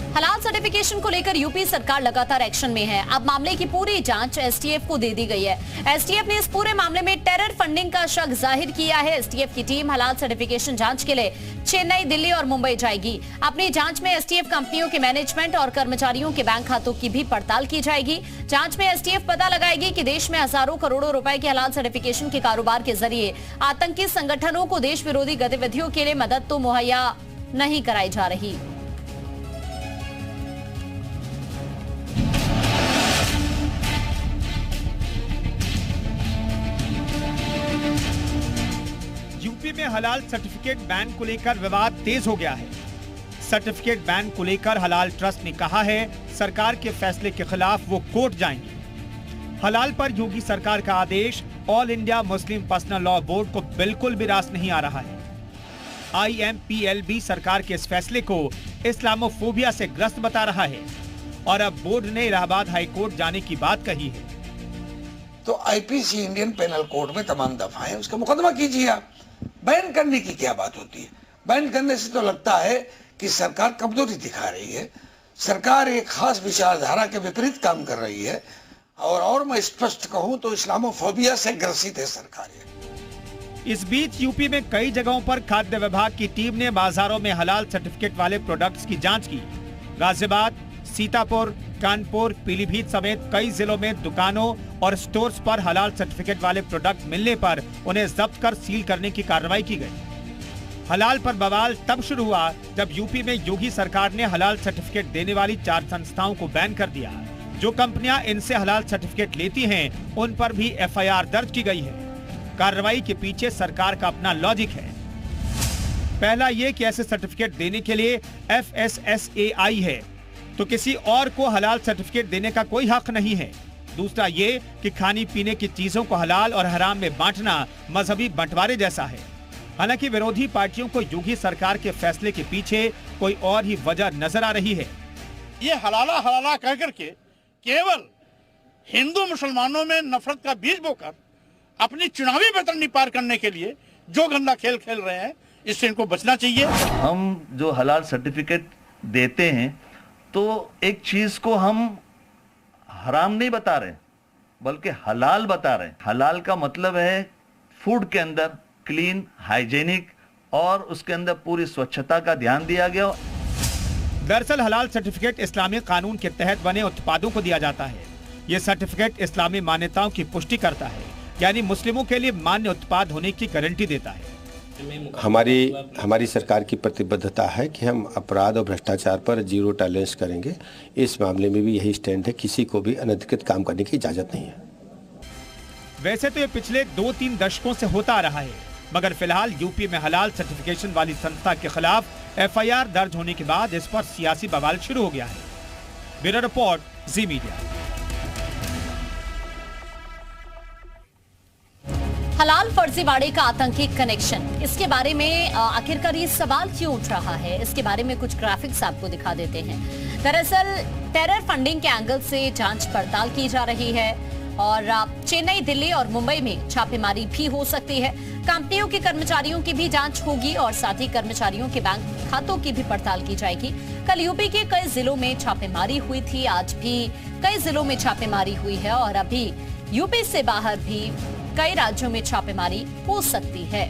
हलाल सर्टिफिकेशन को लेकर यूपी सरकार लगातार एक्शन में है। अब मामले की पूरी जांच एसटीएफ को दे दी गई है। एसटीएफ ने इस पूरे मामले में टेरर फंडिंग का शक जाहिर किया है। एसटीएफ की टीम हलाल सर्टिफिकेशन जांच के लिए चेन्नई, दिल्ली और मुंबई जाएगी। अपनी जांच में एसटीएफ कंपनियों के मैनेजमेंट और कर्मचारियों के बैंक खातों की भी पड़ताल की जाएगी। जांच में एसटीएफ पता लगाएगी कि देश में हजारों करोड़ों रुपए के हलाल सर्टिफिकेशन के कारोबार के जरिए आतंकी संगठनों को देश विरोधी गतिविधियों के लिए मदद तो मुहैया नहीं कराई जा रही। यूपी में हलाल सर्टिफिकेट बैन को लेकर विवाद तेज हो गया है। सर्टिफिकेट बैन को लेकर हलाल ट्रस्ट ने कहा है सरकार के फैसले के खिलाफ वो कोर्ट जाएंगे। हलाल पर योगी सरकार का आदेश all India Muslim personal law board को बिल्कुल भी रास नहीं आ रहा है। IMPLB सरकार के इस फैसले को इस्लामोफोबिया से ग्रस्त बता रहा है और अब बोर्ड ने इलाहाबाद हाई कोर्ट जाने की बात कही है। तो IPC इंडियन पेनल कोड में तमाम दफा है, उसका मुकदमा कीजिए आप। बैन करने की क्या बात होती है? बैन करने से तो लगता है कि सरकार कमजोरी दिखा रही है, सरकार एक खास विचारधारा के विपरीत काम कर रही है और मैं स्पष्ट कहूं तो इस्लामोफोबिया से ग्रसित है सरकार। इस बीच यूपी में कई जगहों पर खाद्य विभाग की टीम ने बाजारों में हलाल सर्टिफिकेट वाले प्रोडक्ट्स की जांच की। गाजियाबाद, सीतापुर, कानपुर, पीलीभीत समेत कई जिलों में दुकानों और स्टोर्स पर हलाल सर्टिफिकेट वाले प्रोडक्ट मिलने पर उन्हें जब्त कर सील करने की कार्रवाई की गई। हलाल पर बवाल तब शुरू हुआ जब यूपी में योगी सरकार ने हलाल सर्टिफिकेट देने वाली 4 संस्थाओं को बैन कर दिया। जो कंपनियां इनसे हलाल सर्टिफिकेट लेती हैं, उन पर भी FIR दर्ज की गई है। कार्रवाई के पीछे सरकार का अपना लॉजिक है। पहला ये कि ऐसे सर्टिफिकेट देने के लिए FSSAI है, तो किसी और को हलाल सर्टिफिकेट देने का कोई हक नहीं है। दूसरा ये कि खाने पीने की चीजों को हलाल और हराम में बांटना मजहबी बंटवारे जैसा है। हालांकि विरोधी पार्टियों को योगी सरकार के फैसले के पीछे कोई और ही वजह नजर आ रही है। ये हलाला हलाला कह करके केवल हिंदू मुसलमानों में नफरत का बीज बोकर अपनी चुनावी बेतरनी पार करने के लिए जो गंदा खेल खेल रहे हैं, इससे इनको बचना चाहिए। हम जो हलाल सर्टिफिकेट देते हैं तो एक चीज को हम हराम नहीं बता रहे बल्कि हलाल बता रहे हैं। हलाल का मतलब है फूड के अंदर क्लीन, हाइजेनिक और उसके अंदर पूरी स्वच्छता का ध्यान दिया गया। दरअसल हलाल सर्टिफिकेट इस्लामी कानून के तहत बने उत्पादों को दिया जाता है। ये सर्टिफिकेट इस्लामी मान्यताओं की पुष्टि करता है, यानी मुस्लिमों के लिए मान्य उत्पाद होने की गारंटी देता है। हमारी सरकार की प्रतिबद्धता है कि हम अपराध और भ्रष्टाचार पर जीरो टॉलरेंस करेंगे। इस मामले में भी यही स्टैंड है, किसी को भी अनधिकृत काम करने की इजाजत नहीं है। वैसे तो ये पिछले 2-3 दशकों से होता आ रहा है, मगर फिलहाल यूपी में हलाल सर्टिफिकेशन वाली संस्था के खिलाफ FIR दर्ज होने के बाद इस पर सियासी बवाल शुरू हो गया है। ब्यूरो रिपोर्ट, जी मीडिया। हलाल फर्जीवाड़े का आतंकी कनेक्शन, इसके बारे में आखिरकार ये सवाल क्यों उठ रहा है, इसके बारे में कुछ ग्राफिक्स आपको दिखा देते हैं। दरअसल टेरर फंडिंग के एंगल से जांच पड़ताल की जा रही है और चेन्नई, दिल्ली और मुंबई में छापेमारी भी हो सकती है। कंपनियों के कर्मचारियों की भी जांच होगी और साथ ही कर्मचारियों के बैंक खातों की भी पड़ताल की जाएगी। कल यूपी के कई जिलों में छापेमारी हुई थी, आज भी कई जिलों में छापेमारी हुई है और अभी यूपी से बाहर भी कई राज्यों में छापेमारी हो सकती है।